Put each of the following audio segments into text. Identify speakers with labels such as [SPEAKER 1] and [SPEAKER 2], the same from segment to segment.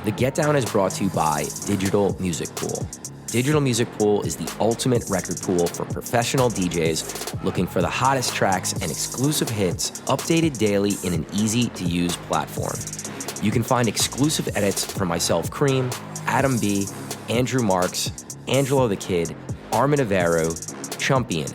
[SPEAKER 1] The Get Down is brought to you by Digital Music Pool. Digital Music Pool is the ultimate record pool for professional DJs looking for the hottest tracks and exclusive hits updated daily in an easy-to-use platform. You can find exclusive edits from myself, Cream, Adam B., Andrew Marks, Angelo the Kid, Armin Avero, Chumpian,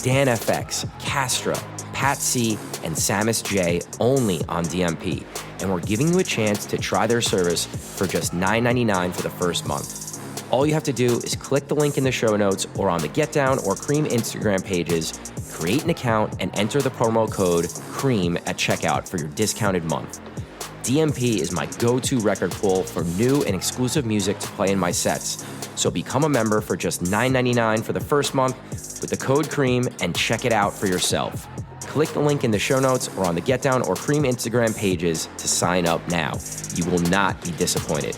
[SPEAKER 1] Dan FX, Castro, Pat C, and Samus J only on DMP. And we're giving you a chance to try their service for just $9.99 for the first month. All you have to do is click the link in the show notes or on the Get Down or Cream Instagram pages, create an account, and enter the promo code CREAM at checkout for your discounted month. DMP is my go-to record pool for new and exclusive music to play in my sets. So become a member for just $9.99 for the first month with the code CREAM and check it out for yourself. Click the link in the show notes or on the Get Down or Cream Instagram pages to sign up now. You will not be disappointed.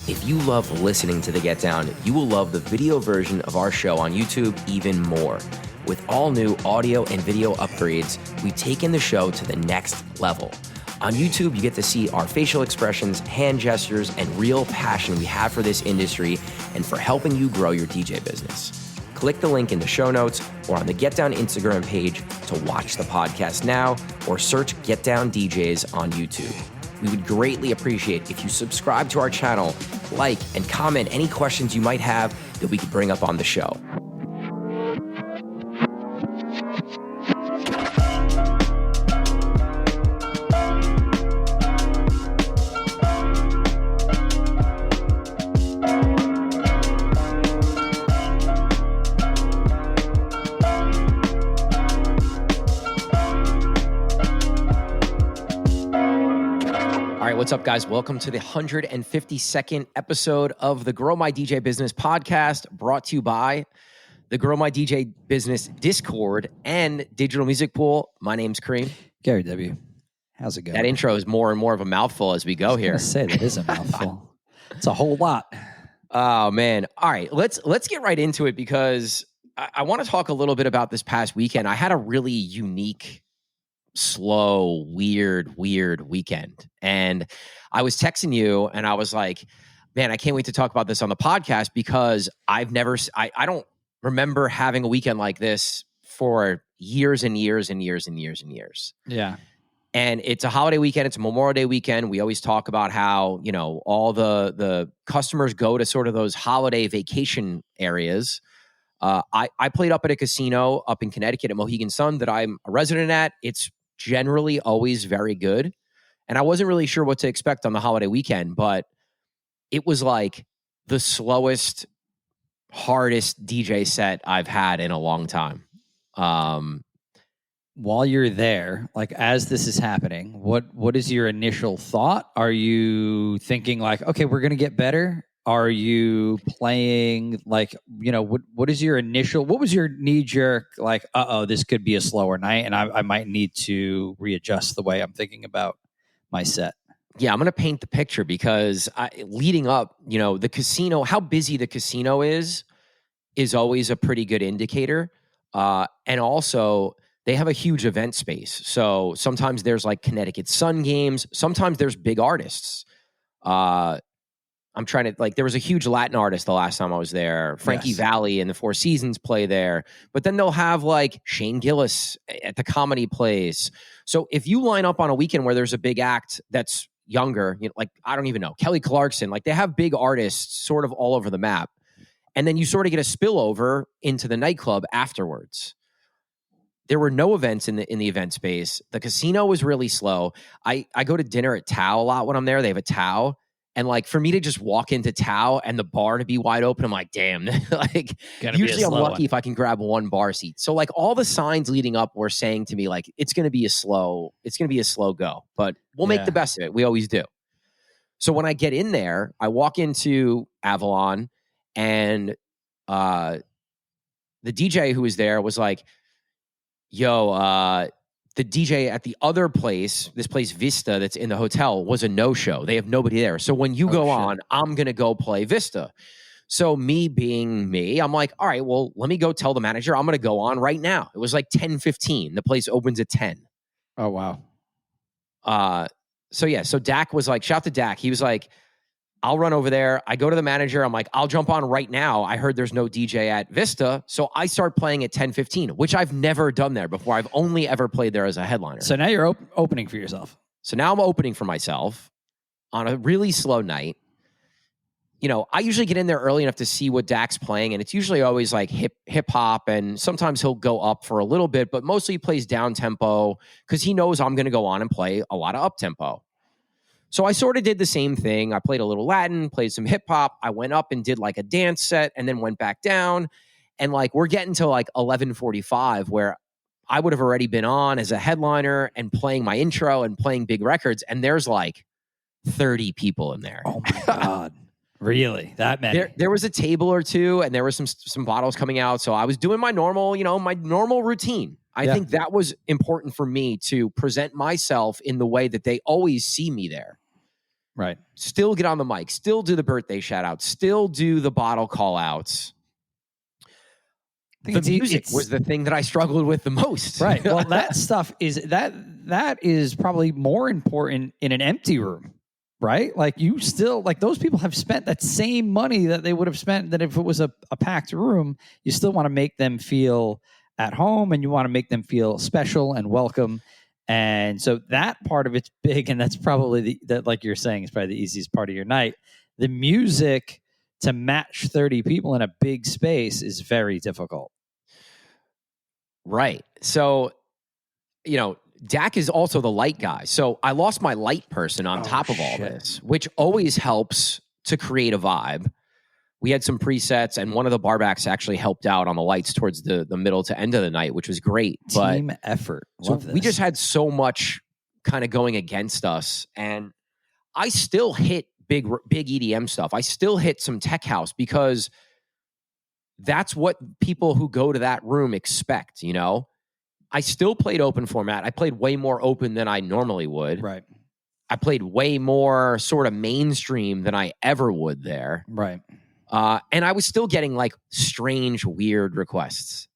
[SPEAKER 1] If you love listening to the Get Down, you will love the video version of our show on YouTube even more. With all new audio and video upgrades, we've taken the show to the next level. On YouTube, you get to see our facial expressions, hand gestures, and real passion we have for this industry and for helping you grow your DJ business. Click the link in the show notes or on the Get Down Instagram page to watch the podcast now or search Get Down DJs on YouTube. We would greatly appreciate if you subscribe to our channel, like, and comment any questions you might have that we could bring up on the show. What's up, guys? Welcome to the 152nd episode of the Grow My DJ Business podcast, brought to you by the Grow My DJ Business Discord and Digital Music Pool. My name's Cream.
[SPEAKER 2] Gary W. How's it going?
[SPEAKER 1] That intro is more and more of a mouthful as we go here.
[SPEAKER 2] I was gonna say, that is a mouthful. It's a whole lot.
[SPEAKER 1] Oh, man. All right, let's get right into it because I want to talk a little bit about this past weekend. I had a really unique, slow, weird weekend. And I was texting you and I was like, man, I can't wait to talk about this on the podcast because I don't remember having a weekend like this for years and years and years and years and years.
[SPEAKER 2] Yeah.
[SPEAKER 1] And it's a holiday weekend. It's a Memorial Day weekend. We always talk about how, you know, all the customers go to sort of those holiday vacation areas. I played up at a casino up in Connecticut at Mohegan Sun that I'm a resident at. It's generally always very good. And I wasn't really sure what to expect on the holiday weekend, but it was like the slowest, hardest DJ set I've had in a long time.
[SPEAKER 2] While you're there, like as this is happening, what is your initial thought? Are you thinking like, okay, we're going to get better? Are you playing like, you know, what was your knee jerk like, this could be a slower night and I might need to readjust the way I'm thinking about my set?
[SPEAKER 1] Yeah, I'm going to paint the picture because leading up, you know, the casino, how busy the casino is always a pretty good indicator. And also they have a huge event space. So sometimes there's like Connecticut Sun games. Sometimes there's big artists. I'm trying to, like, there was a huge Latin artist the last time I was there. Frankie Valli and the Four Seasons play there. But then they'll have, like, Shane Gillis at the Comedy Place. So if you line up on a weekend where there's a big act that's younger, you know, like, I don't even know, Kelly Clarkson, like, they have big artists sort of all over the map. And then you sort of get a spillover into the nightclub afterwards. There were no events in the event space. The casino was really slow. I go to dinner at Tao a lot when I'm there. They have a Tao. And like for me to just walk into Tao and the bar to be wide open, I'm like, damn. Like usually I'm lucky if I can grab one bar seat. So like all the signs leading up were saying to me like it's gonna be a slow go, but we'll make the best of it. We always do. So when I get in there, I walk into Avalon and the DJ who was there was like, yo, the DJ at the other place, this place Vista that's in the hotel, was a no-show. They have nobody there. So when you go on, I'm going to go play Vista. So me being me, I'm like, all right, well, let me go tell the manager I'm going to go on right now. It was like 10:15. The place opens at 10.
[SPEAKER 2] Oh, wow.
[SPEAKER 1] so Dak was like, shout to Dak. He was like, I'll run over there. I go to the manager. I'm like, I'll jump on right now. I heard there's no DJ at Vista. So I start playing at 10:15, which I've never done there before. I've only ever played there as a headliner.
[SPEAKER 2] So now you're opening for yourself.
[SPEAKER 1] So now I'm opening for myself on a really slow night. I usually get in there early enough to see what Dak's playing, and it's usually always like hip hop, and sometimes he'll go up for a little bit, but mostly he plays down tempo because he knows I'm going to go on and play a lot of up tempo. So I sort of did the same thing. I played a little Latin, played some hip hop. I went up and did like a dance set and then went back down. And like we're getting to like 11:45 where I would have already been on as a headliner and playing my intro and playing big records. And there's like 30 people in there.
[SPEAKER 2] Oh my God. Really? That many?
[SPEAKER 1] There was a table or two and there was some bottles coming out. So I was doing my normal, my normal routine. I think that was important for me to present myself in the way that they always see me there.
[SPEAKER 2] Right.
[SPEAKER 1] Still get on the mic, still do the birthday shout outs, still do the bottle call outs. The music was the thing that I struggled with the most.
[SPEAKER 2] Right. Well, that stuff that is probably more important in an empty room, right? Like you still, like those people have spent that same money that they would have spent that if it was a packed room. You still want to make them feel at home and you want to make them feel special and welcome. And so that part of it's big. And that's probably that, like you're saying, is probably the easiest part of your night. The music to match 30 people in a big space is very difficult.
[SPEAKER 1] Right. So, Dak is also the light guy. So I lost my light person on top of all this, which always helps to create a vibe. We had some presets, and one of the barbacks actually helped out on the lights towards the middle to end of the night, which was great.
[SPEAKER 2] Team effort. Love this.
[SPEAKER 1] We just had so much kind of going against us, and I still hit big EDM stuff. I still hit some tech house because that's what people who go to that room expect, I still played open format. I played way more open than I normally would.
[SPEAKER 2] Right.
[SPEAKER 1] I played way more sort of mainstream than I ever would there.
[SPEAKER 2] Right.
[SPEAKER 1] And I was still getting like strange, weird requests.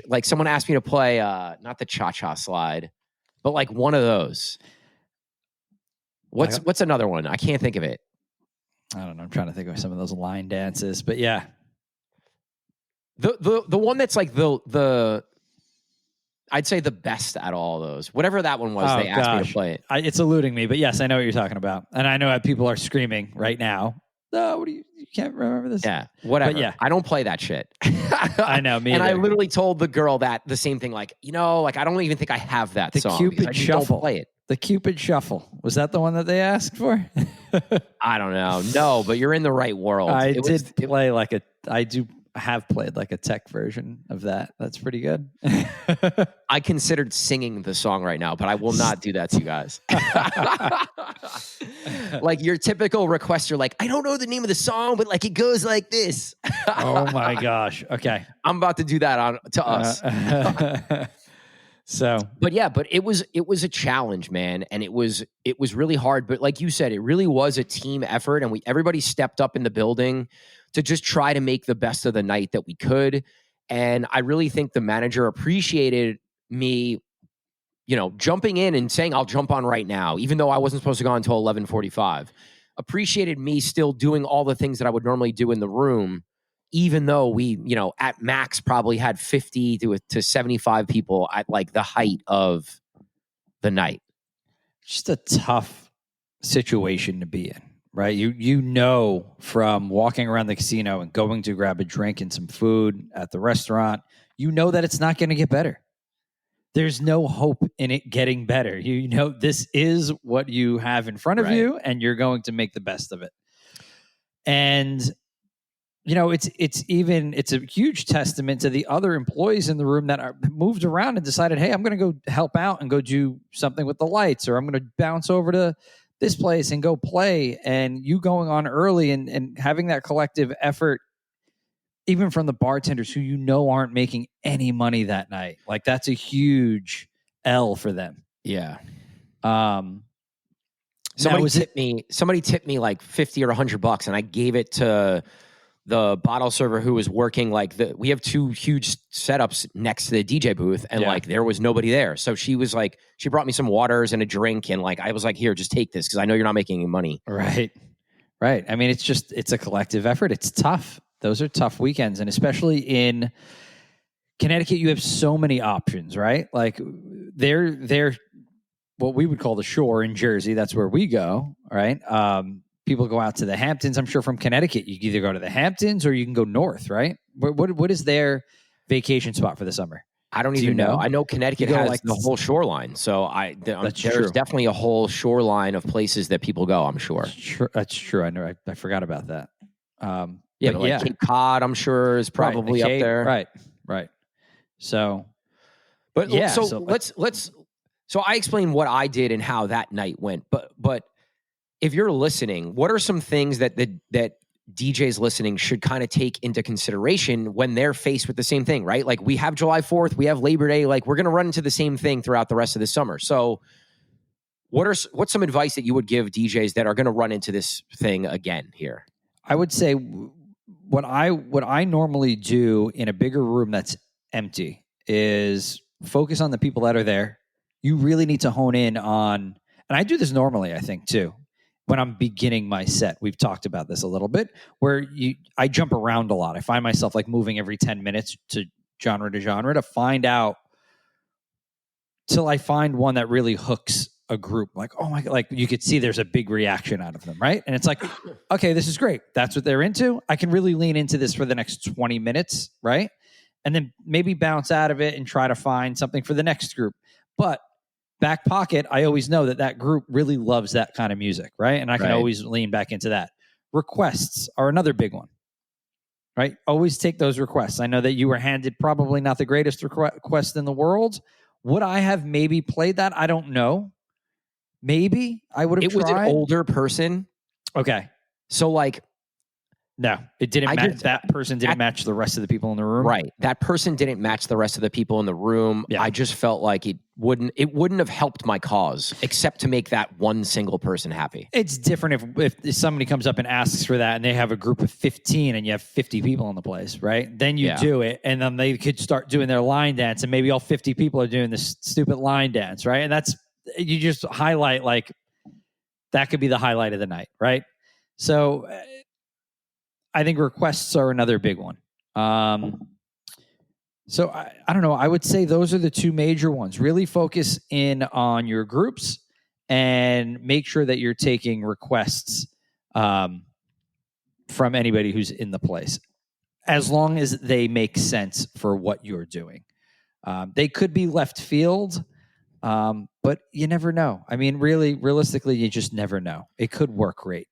[SPEAKER 1] Like someone asked me to play, not the cha-cha slide, but like one of those. What's another one? I can't think of it.
[SPEAKER 2] I don't know. I'm trying to think of some of those line dances, but yeah.
[SPEAKER 1] The one that's like the I'd say the best at all those. Whatever that one was, they asked me to play it.
[SPEAKER 2] It's eluding me, but yes, I know what you're talking about. And I know that people are screaming right now. No, what do you can't remember this?
[SPEAKER 1] Yeah, whatever.
[SPEAKER 2] But yeah.
[SPEAKER 1] I don't play that shit.
[SPEAKER 2] I know, me
[SPEAKER 1] and
[SPEAKER 2] either.
[SPEAKER 1] I literally told the girl that the same thing, like, I don't even think I have that song.
[SPEAKER 2] Cupid Shuffle.
[SPEAKER 1] Don't play it.
[SPEAKER 2] The Cupid Shuffle. Was that the one that they asked for?
[SPEAKER 1] I don't know. No, but you're in the right world.
[SPEAKER 2] I have played like a tech version of that. That's pretty good.
[SPEAKER 1] I considered singing the song right now, but I will not do that to you guys. Like your typical requester, like, I don't know the name of the song, but like it goes like this.
[SPEAKER 2] Oh my gosh. Okay.
[SPEAKER 1] I'm about to do that to us. But it was a challenge, man. And it was really hard. But like you said, it really was a team effort, and everybody stepped up in the building to just try to make the best of the night that we could. And I really think the manager appreciated me, jumping in and saying, I'll jump on right now, even though I wasn't supposed to go until 11:45. Appreciated me still doing all the things that I would normally do in the room, even though we, at max probably had 50 to 75 people at like the height of the night.
[SPEAKER 2] Just a tough situation to be in. Right. You know, from walking around the casino and going to grab a drink and some food at the restaurant, that it's not going to get better. There's no hope in it getting better. This is what you have in front of you, and you're going to make the best of it. And, it's a huge testament to the other employees in the room that are moved around and decided, hey, I'm going to go help out and go do something with the lights, or I'm going to bounce over to this place and go play. And you going on early and having that collective effort, even from the bartenders who aren't making any money that night. Like that's a huge L for them.
[SPEAKER 1] Yeah. Somebody tipped me like $50 or $100, and I gave it to the bottle server who was working, like we have 2 huge setups next to the DJ booth, and like there was nobody there. So she was like, she brought me some waters and a drink, and like I was like, here, just take this because I know you're not making any money.
[SPEAKER 2] Right. I mean, it's a collective effort. It's tough. Those are tough weekends, and especially in Connecticut, you have so many options, right? Like they're what we would call the shore in Jersey. That's where we go, right? People go out to the Hamptons. I'm sure from Connecticut, you can either go to the Hamptons or you can go north, right? What is their vacation spot for the summer?
[SPEAKER 1] I don't even know. I know Connecticut has
[SPEAKER 2] like
[SPEAKER 1] the whole shoreline. So there's definitely a whole shoreline of places that people go, I'm sure.
[SPEAKER 2] That's true. I know. I forgot about that.
[SPEAKER 1] But Cape Cod, I'm sure, is probably up there.
[SPEAKER 2] Right. So,
[SPEAKER 1] So I explained what I did and how that night went. But if you're listening, what are some things that DJs listening should kind of take into consideration when they're faced with the same thing, right? Like we have July 4th, we have Labor Day, like we're going to run into the same thing throughout the rest of the summer. So what's some advice that you would give DJs that are going to run into this thing again here?
[SPEAKER 2] I would say what I normally do in a bigger room that's empty is focus on the people that are there. You really need to hone in on, and I do this normally, I think too, when I'm beginning my set. We've talked about this a little bit, where I jump around a lot. I find myself like moving every 10 minutes to genre to find out, till I find one that really hooks a group. Like, oh my God, like you could see there's a big reaction out of them, right? And it's like, okay, this is great. That's what they're into. I can really lean into this for the next 20 minutes, right? And then maybe bounce out of it and try to find something for the next group. But back pocket, I always know that group really loves that kind of music, right? And I can always lean back into that. Requests are another big one, right? Always take those requests. I know that you were handed probably not the greatest request in the world. Would I have maybe played that? I don't know. Maybe I would have tried.
[SPEAKER 1] It was an older person.
[SPEAKER 2] Okay.
[SPEAKER 1] So like,
[SPEAKER 2] no, it didn't match. That person didn't match the rest of the people in the room.
[SPEAKER 1] Right. That person didn't match the rest of the people in the room. Yeah. I just felt like it wouldn't have helped my cause except to make that one single person happy.
[SPEAKER 2] It's different if somebody comes up and asks for that and they have a group of 15 and you have 50 people in the place, right? Then you do it, and then they could start doing their line dance, and maybe all 50 people are doing this stupid line dance, right? And you just highlight, like, that could be the highlight of the night, right? So I think requests are another big one. So I don't know. I would say those are the 2 major ones. Really focus in on your groups and make sure that you're taking requests from anybody who's in the place, as long as they make sense for what you're doing. They could be left field, but you never know. I mean, realistically, you just never know. It could work great.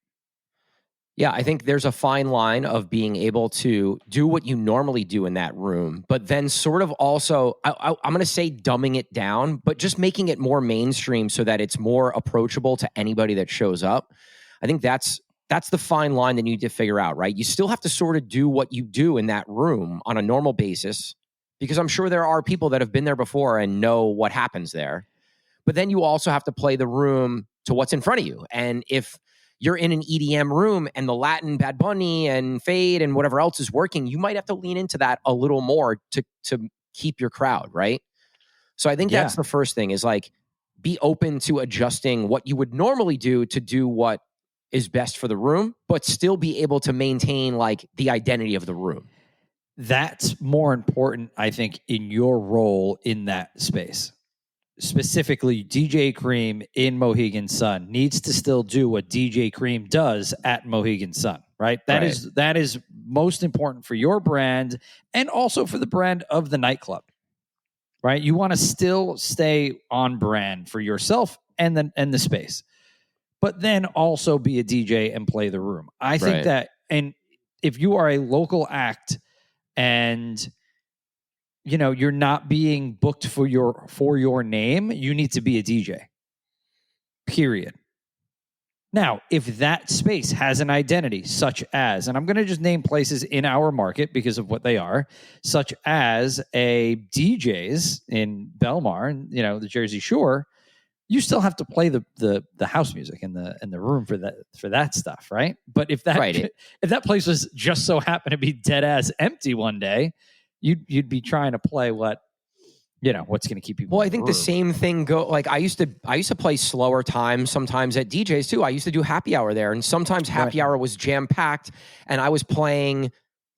[SPEAKER 1] Yeah, I think there's a fine line of being able to do what you normally do in that room, but then sort of also, I'm going to say dumbing it down, but just making it more mainstream so that it's more approachable to anybody that shows up. I think that's the fine line that you need to figure out, right? You still have to sort of do what you do in that room on a normal basis, because I'm sure there are people that have been there before and know what happens there. But then you also have to play the room to what's in front of you. And if you're in an EDM room and the Latin Bad Bunny and Fade and whatever else is working, you might have to lean into that a little more to keep your crowd, right? So I think that's the first thing, is like, be open to adjusting what you would normally do to do what is best for the room, but still be able to maintain like the identity of the room.
[SPEAKER 2] That's more important, I think, in your role in that space. Specifically, DJ Cream in Mohegan Sun needs to still do what DJ Cream does at Mohegan Sun, right? That is most important for your brand and also for the brand of the nightclub, right? You want to still stay on brand for yourself and the space, but then also be a DJ and play the room. I think that, and if you are a local act and you're not being booked for your name, you need to be a DJ. Period. Now, if that space has an identity, such as, and I'm going to just name places in our market because of what they are, such as a DJ's in Belmar, the Jersey Shore, you still have to play the house music in the room for that stuff, right? But if that if that place was just so happened to be dead ass empty one day, you'd be trying to play what's going to keep people.
[SPEAKER 1] Well, I think the same thing like I used to play slower times sometimes at DJs too. I used to do happy hour there, and sometimes happy hour was jam packed, and I was playing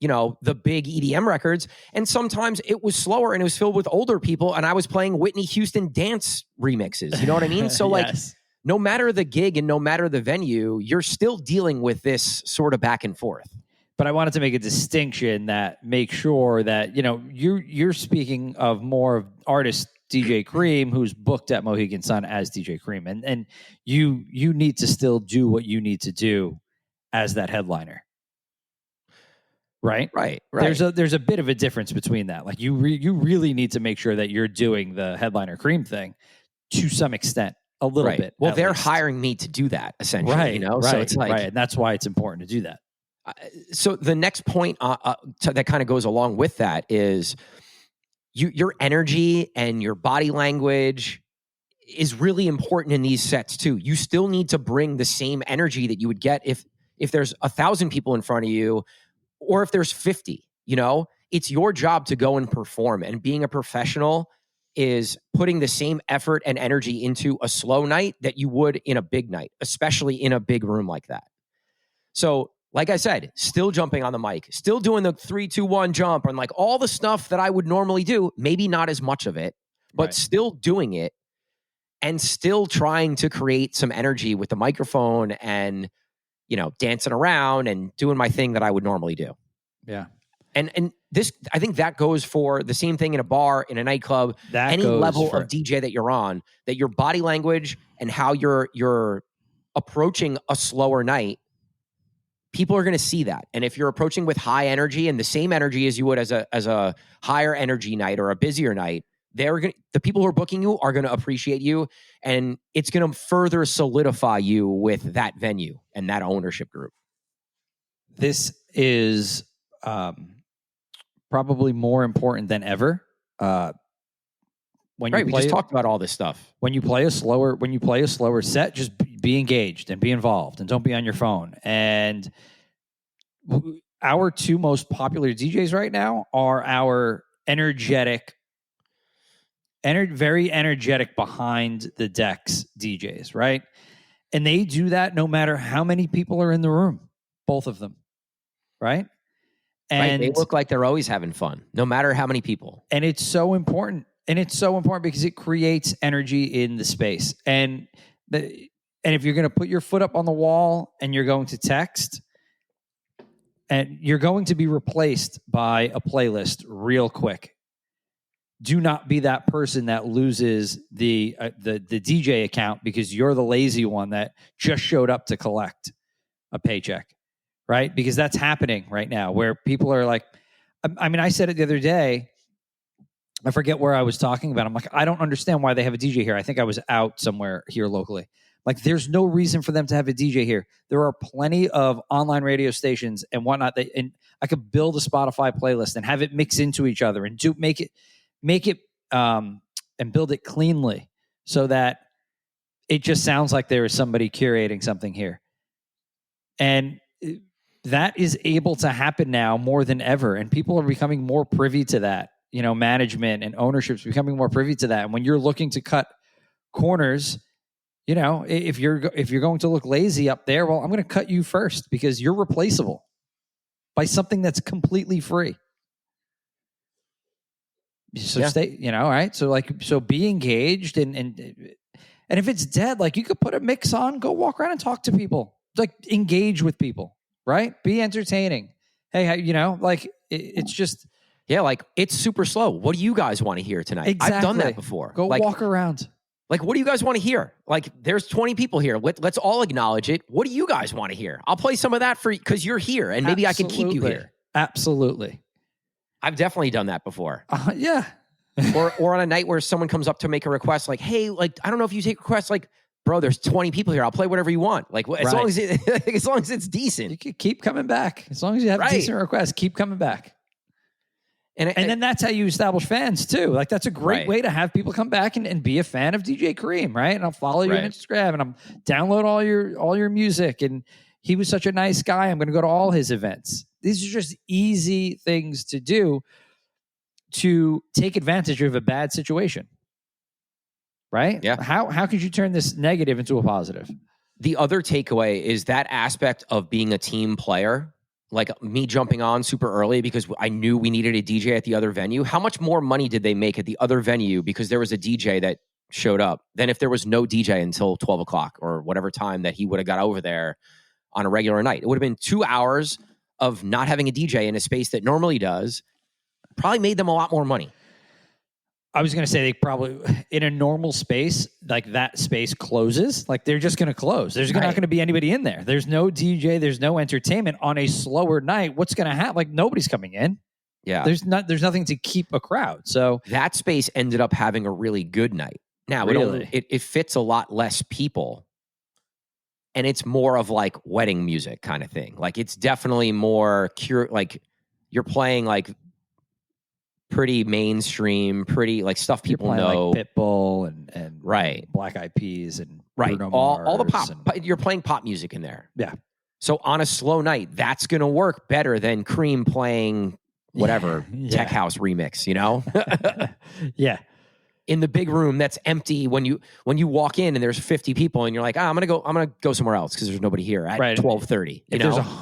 [SPEAKER 1] the big EDM records. And sometimes it was slower and it was filled with older people. And I was playing Whitney Houston dance remixes. You know what I mean? So like, no matter the gig and no matter the venue, you're still dealing with this sort of back and forth.
[SPEAKER 2] But I wanted to make a distinction that make sure that, you're speaking of more of artist DJ Cream, who's booked at Mohegan Sun as DJ Cream. And you need to still do what you need to do as that headliner. Right. There's a bit of a difference between that. Like you really need to make sure that you're doing the headliner Cream thing to some extent, a little bit.
[SPEAKER 1] Well, they're hiring me to do that essentially,
[SPEAKER 2] Right.
[SPEAKER 1] So it's like,
[SPEAKER 2] and that's why it's important to do that.
[SPEAKER 1] So the next point that kind of goes along with that is your energy and your body language is really important in these sets too. You still need to bring the same energy that you would get if there's 1,000 people in front of you. Or if there's 50, it's your job to go and perform. And being a professional is putting the same effort and energy into a slow night that you would in a big night, especially in a big room like that. So, like I said, still jumping on the mic, still doing the 3, 2, 1 jump and like all the stuff that I would normally do, maybe not as much of it, but still doing it and still trying to create some energy with the microphone and dancing around and doing my thing that I would normally do.
[SPEAKER 2] Yeah.
[SPEAKER 1] And this, I think that goes for the same thing in a bar, in a nightclub, any level of DJ that you're on, that your body language and how you're approaching a slower night, people are going to see that. And if you're approaching with high energy and the same energy as you would as a higher energy night or a busier night, the people who are booking you are going to appreciate you, and it's going to further solidify you with that venue and that ownership group.
[SPEAKER 2] This is probably more important than ever.
[SPEAKER 1] We just talked about all this stuff.
[SPEAKER 2] When you play a slower set, just be engaged and be involved, and don't be on your phone. And our two most popular DJs right now are our very energetic behind the decks DJs, right? And they do that no matter how many people are in the room, both of them, right? And
[SPEAKER 1] they look like they're always having fun, no matter how many people.
[SPEAKER 2] And it's so important. And it's so important because it creates energy in the space. And if you're going to put your foot up on the wall and you're going to text, and you're going to be replaced by a playlist real quick. Do not be that person that loses the DJ account because you're the lazy one that just showed up to collect a paycheck, right? Because that's happening right now where people are like, I mean, I said it the other day, I forget where I was talking about. I'm like, I don't understand why they have a DJ here. I think I was out somewhere here locally. Like, there's no reason for them to have a DJ here. There are plenty of online radio stations and whatnot and I could build a Spotify playlist and have it mix into each other and make it and build it cleanly so that it just sounds like there is somebody curating something here. And that is able to happen now more than ever. And people are becoming more privy to that. Management and ownership's becoming more privy to that. And when you're looking to cut corners, if you're going to look lazy up there, well, I'm going to cut you first because you're replaceable by something that's completely free. So stay, right? So be engaged and if it's dead, like you could put a mix on, go walk around and talk to people, like engage with people, right? Be entertaining. Hey, it's just.
[SPEAKER 1] Yeah, like it's super slow. What do you guys want to hear tonight?
[SPEAKER 2] Exactly.
[SPEAKER 1] I've done that before.
[SPEAKER 2] Go walk around.
[SPEAKER 1] Like, what do you guys want to hear? Like, there's 20 people here. Let's all acknowledge it. What do you guys want to hear? I'll play some of that for you because you're here, and maybe I can keep you here.
[SPEAKER 2] Absolutely.
[SPEAKER 1] I've definitely done that before.
[SPEAKER 2] Yeah.
[SPEAKER 1] or on a night where someone comes up to make a request, like, hey, like, I don't know if you take requests, like, bro, there's 20 people here. I'll play whatever you want. Like, as long as it's decent.
[SPEAKER 2] You can keep coming back. As long as you have decent requests, keep coming back. And then that's how you establish fans too. Like that's a great way to have people come back and be a fan of DJ Kareem, right? And I'll follow you on Instagram and I'm download all your music. And he was such a nice guy. I'm going to go to all his events. These are just easy things to do to take advantage of a bad situation, right?
[SPEAKER 1] Yeah.
[SPEAKER 2] How could you turn this negative into a positive?
[SPEAKER 1] The other takeaway is that aspect of being a team player. Like me jumping on super early because I knew we needed a DJ at the other venue. How much more money did they make at the other venue because there was a DJ that showed up than if there was no DJ until 12 o'clock or whatever time that he would have got over there on a regular night? It would have been 2 hours of not having a DJ in a space that normally does. Probably made them a lot more money.
[SPEAKER 2] I was going to say they probably, in a normal space, like that space closes. Like they're just going to close. There's not going to be anybody in there. There's no DJ. There's no entertainment on a slower night. What's going to happen? Like nobody's coming in.
[SPEAKER 1] Yeah.
[SPEAKER 2] There's nothing to keep a crowd. So
[SPEAKER 1] that space ended up having a really good night. Now it fits a lot less people. And it's more of like wedding music kind of thing. Like it's definitely more like you're playing like pretty mainstream, pretty like stuff people know.
[SPEAKER 2] Like Pitbull and Black Eyed Peas and Bruno Mars
[SPEAKER 1] all the pop. You're playing pop music in there.
[SPEAKER 2] Yeah.
[SPEAKER 1] So on a slow night, that's going to work better than Cream playing whatever tech house remix, you know?
[SPEAKER 2] Yeah.
[SPEAKER 1] In the big room that's empty when you walk in and there's 50 people and you're like, I'm gonna go somewhere else because there's nobody here at 12:30.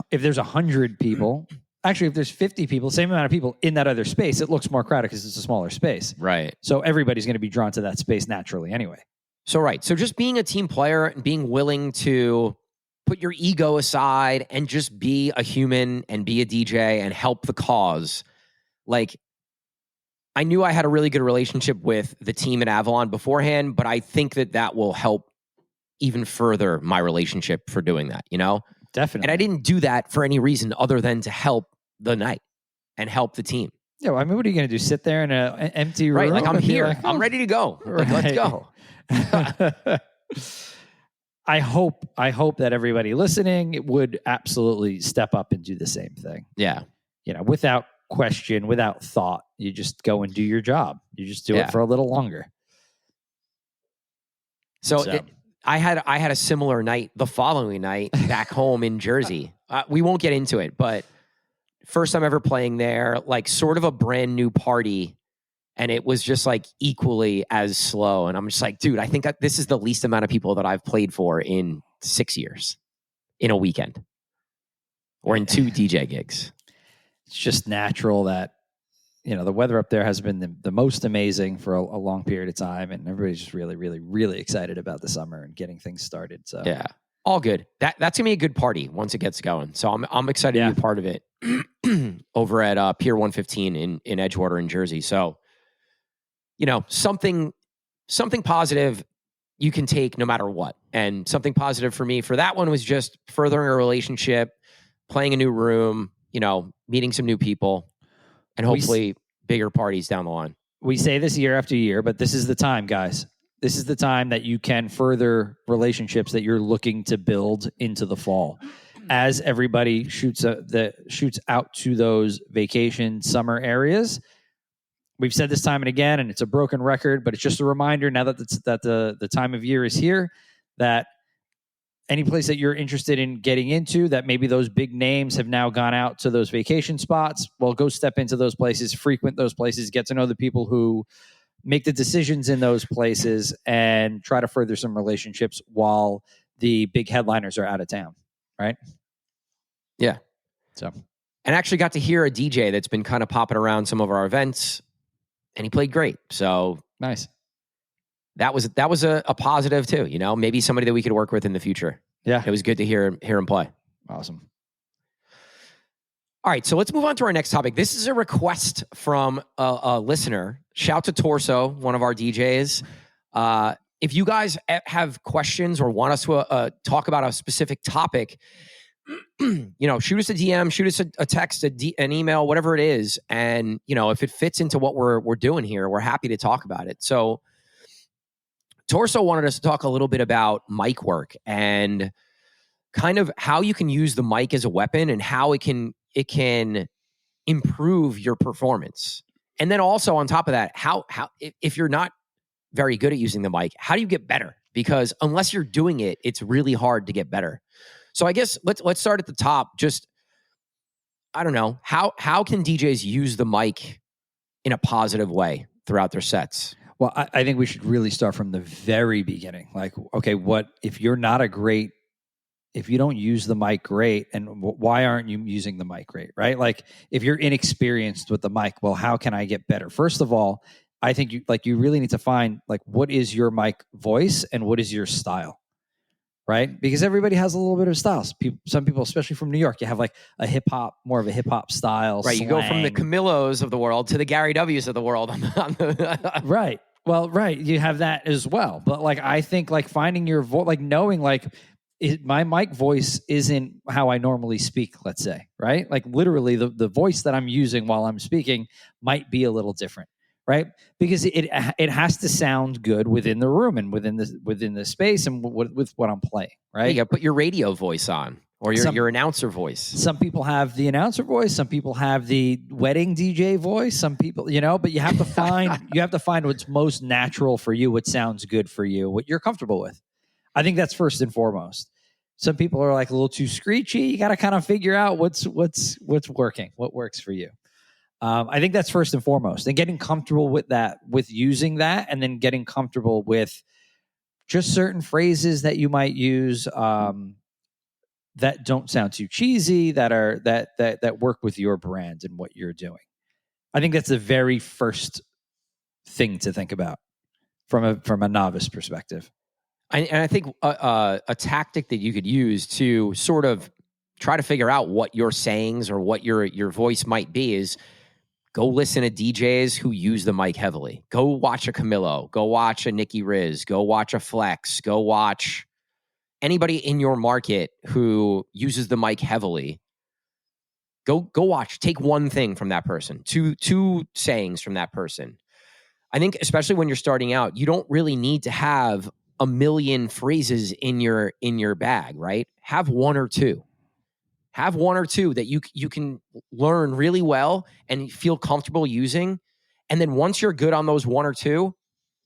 [SPEAKER 2] If there's 100 people. Actually, if there's 50 people, same amount of people in that other space, it looks more crowded because it's a smaller space.
[SPEAKER 1] Right.
[SPEAKER 2] So everybody's going to be drawn to that space naturally anyway.
[SPEAKER 1] So just being a team player and being willing to put your ego aside and just be a human and be a DJ and help the cause. Like, I knew I had a really good relationship with the team at Avalon beforehand, but I think that will help even further my relationship for doing that, you know?
[SPEAKER 2] Definitely.
[SPEAKER 1] And I didn't do that for any reason other than to help the night and help the team.
[SPEAKER 2] Yeah, well, I mean, what are you going to do? Sit there in an empty room?
[SPEAKER 1] Right, like I'm here. I'm ready to go. Like, let's go.
[SPEAKER 2] I hope that everybody listening would absolutely step up and do the same thing.
[SPEAKER 1] Yeah.
[SPEAKER 2] You know, without question, without thought. You just go and do your job. You just do it for a little longer.
[SPEAKER 1] So I had a similar night the following night back home in Jersey. We won't get into it, but first time ever playing there, like sort of a brand new party. And it was just like equally as slow. And I'm just like, dude, I think this is the least amount of people that I've played for in 6 years in a weekend or in 2 DJ gigs.
[SPEAKER 2] It's just natural that, you know, the weather up there has been the most amazing for a long period of time. And everybody's just really, really, really excited about the summer and getting things started. So
[SPEAKER 1] yeah, all good. That's going to be a good party once it gets going. So I'm excited to be part of it over at Pier 115 in Edgewater in Jersey. So, you know, something positive you can take no matter what. And something positive for me for that one was just furthering a relationship, playing a new room, you know, meeting some new people, and hopefully bigger parties down the line.
[SPEAKER 2] We say this year after year, but this is the time, guys. This is the time that you can further relationships that you're looking to build into the fall. As everybody shoots out to those vacation summer areas. We've said this time and again, and it's a broken record, but it's just a reminder now that the time of year is here, that any place that you're interested in getting into, that maybe those big names have now gone out to those vacation spots, well, go step into those places, frequent those places, get to know the people who make the decisions in those places, and try to further some relationships while the big headliners are out of town, right?
[SPEAKER 1] Yeah.
[SPEAKER 2] So,
[SPEAKER 1] and actually got to hear a DJ that's been kind of popping around some of our events, and he played great. So
[SPEAKER 2] nice.
[SPEAKER 1] That was a positive too, you know, maybe somebody that we could work with in the future.
[SPEAKER 2] Yeah.
[SPEAKER 1] It was good to hear him play.
[SPEAKER 2] Awesome.
[SPEAKER 1] All right. So let's move on to our next topic. This is a request from a listener. Shout to Torso, one of our DJs. If you guys have questions or want us to talk about a specific topic, you know, shoot us a DM, shoot us a text, an email, whatever it is. And, you know, if it fits into what we're doing here, we're happy to talk about it. So Torso wanted us to talk a little bit about mic work and kind of how you can use the mic as a weapon and how it can improve your performance. And then also on top of that, how if you're not very good at using the mic, how do you get better? Because unless you're doing it, it's really hard to get better. So I guess let's start at the top. Just, I don't know, how can DJs use the mic in a positive way throughout their sets?
[SPEAKER 2] Well, I think we should really start from the very beginning. Like, okay, if you don't use the mic great, and why aren't you using the mic great, right? Like, if you're inexperienced with the mic, well, how can I get better? First of all, I think you really need to find, like, what is your mic voice and what is your style, right? Because everybody has a little bit of styles. Some people, especially from New York, you have like more of a hip hop style.
[SPEAKER 1] Right,
[SPEAKER 2] slang.
[SPEAKER 1] You go from the Camillos of the world to the Gary W's of the world.
[SPEAKER 2] Right. Well, right. You have that as well. But like, I think like finding your voice, like knowing like my mic voice isn't how I normally speak, let's say, right? Like literally the voice that I'm using while I'm speaking might be a little different, right? Because it has to sound good within the room and within the space and with what I'm playing, right?
[SPEAKER 1] You got to put your radio voice on, or your announcer voice.
[SPEAKER 2] Some people have the announcer voice. Some people have the wedding DJ voice. Some people, but you have to find what's most natural for you, what sounds good for you, what you're comfortable with. I think that's first and foremost. Some people are like a little too screechy. You got to kind of figure out what's working, what works for you. I think that's first and foremost, and getting comfortable with that, with using that, and then getting comfortable with just certain phrases that you might use that don't sound too cheesy, that work with your brand and what you're doing. I think that's the very first thing to think about from a novice perspective.
[SPEAKER 1] And I think a tactic that you could use to sort of try to figure out what your sayings or what your voice might be is go listen to DJs who use the mic heavily. Go watch a Camilo. Go watch a Nicky Riz. Go watch a Flex. Go watch anybody in your market who uses the mic heavily. Go watch. Take one thing from that person. Two sayings from that person. I think especially when you're starting out, you don't really need to have a million phrases in your bag, right? Have one or two. Have one or two that you can learn really well and feel comfortable using. And then once you're good on those one or two,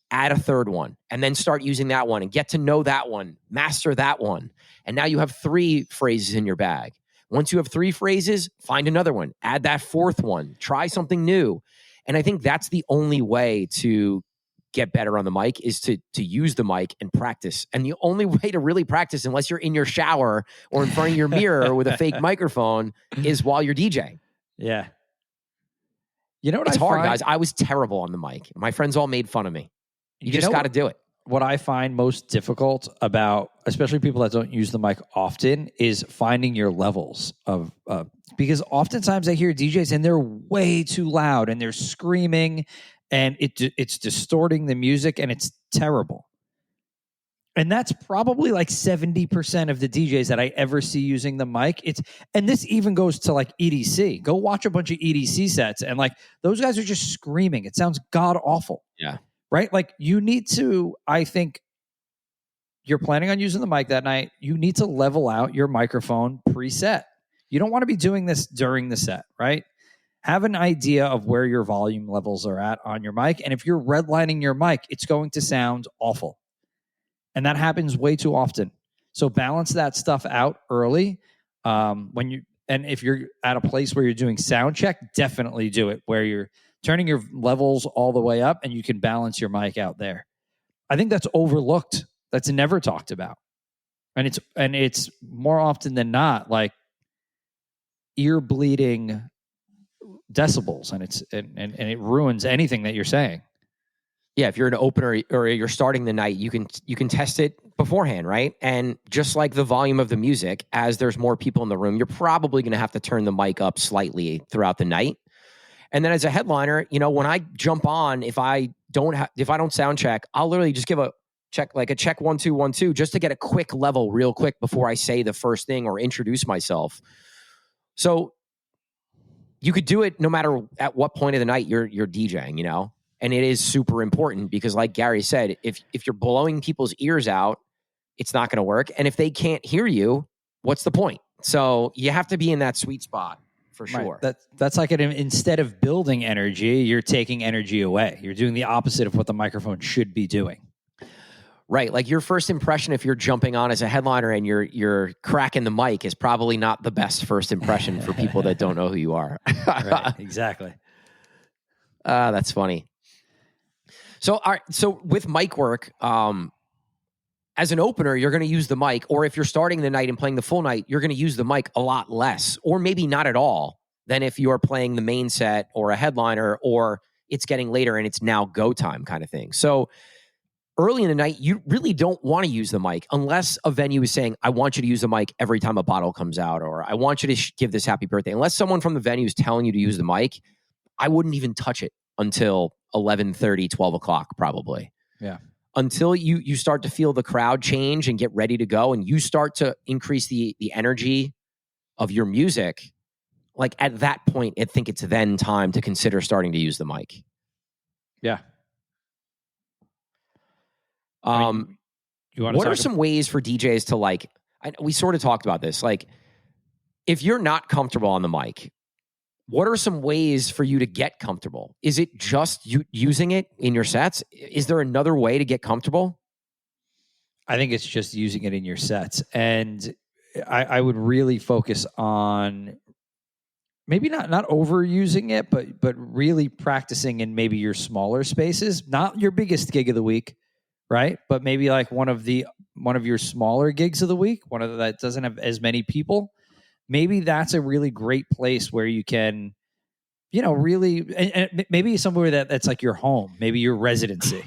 [SPEAKER 1] add a third one and then start using that one and get to know that one, master that one. And now you have 3 phrases in your bag. Once you have 3 phrases, find another one, add that 4th one, try something new. And I think that's the only way to get better on the mic is to use the mic and practice. And the only way to really practice, unless you're in your shower or in front of your mirror with a fake microphone, is while you're DJing.
[SPEAKER 2] Yeah. You know what?
[SPEAKER 1] It's hard, guys. I was terrible on the mic. My friends all made fun of me. You just got to do it.
[SPEAKER 2] What I find most difficult about, especially people that don't use the mic often, is finding your levels of, because oftentimes I hear DJs and they're way too loud and they're screaming and it's distorting the music and it's terrible. And that's probably like 70% of the DJs that I ever see using the mic. And this even goes to like EDC. Go watch a bunch of EDC sets and like those guys are just screaming. It sounds god awful.
[SPEAKER 1] Yeah.
[SPEAKER 2] Right? Like you need to, I think you're planning on using the mic that night. You need to level out your microphone preset. You don't want to be doing this during the set, right? Have an idea of where your volume levels are at on your mic. And if you're redlining your mic, it's going to sound awful. And that happens way too often. So balance that stuff out early. And if you're at a place where you're doing sound check, definitely do it where you're turning your levels all the way up and you can balance your mic out there. I think that's overlooked. That's never talked about. And it's more often than not like ear bleeding decibels, and it ruins anything that you're saying.
[SPEAKER 1] Yeah, if you're an opener or you're starting the night, you can test it beforehand, right? And just like the volume of the music, as there's more people in the room, you're probably going to have to turn the mic up slightly throughout the night. And then as a headliner, when I jump on, if I don't sound check, I'll literally just give a check 1 2 1 2 just to get a quick level real quick before I say the first thing or introduce myself. So you could do it no matter at what point of the night you're DJing, and it is super important because like Gary said, if you're blowing people's ears out, it's not going to work. And if they can't hear you, what's the point? So you have to be in that sweet spot. for sure.
[SPEAKER 2] That's like instead of building energy, you're taking energy away. You're doing the opposite of what the microphone should be doing.
[SPEAKER 1] Right. Like your first impression, if you're jumping on as a headliner and you're cracking the mic, is probably not the best first impression for people that don't know who you are.
[SPEAKER 2] Right. Exactly.
[SPEAKER 1] That's funny. So, all right. So with mic work, as an opener, you're going to use the mic, or if you're starting the night and playing the full night, you're going to use the mic a lot less, or maybe not at all, than if you're playing the main set or a headliner, or it's getting later and it's now go time kind of thing. So early in the night, you really don't want to use the mic unless a venue is saying, I want you to use the mic every time a bottle comes out, or I want you to give this happy birthday. Unless someone from the venue is telling you to use the mic, I wouldn't even touch it until 11:30, 12 o'clock probably.
[SPEAKER 2] Yeah.
[SPEAKER 1] Until you start to feel the crowd change and get ready to go, and you start to increase the energy of your music, like at that point, I think it's then time to consider starting to use the mic.
[SPEAKER 2] Yeah.
[SPEAKER 1] What are some ways for DJs to like, we sort of talked about this, like if you're not comfortable on the mic, what are some ways for you to get comfortable? Is it just you using it in your sets? Is there another way to get comfortable?
[SPEAKER 2] I think it's just using it in your sets. And I would really focus on maybe not overusing it, but really practicing in maybe your smaller spaces, not your biggest gig of the week, right? But maybe like one of your smaller gigs of the week, one of that doesn't have as many people. Maybe that's a really great place where you can, really, and maybe somewhere that's like your home, maybe your residency,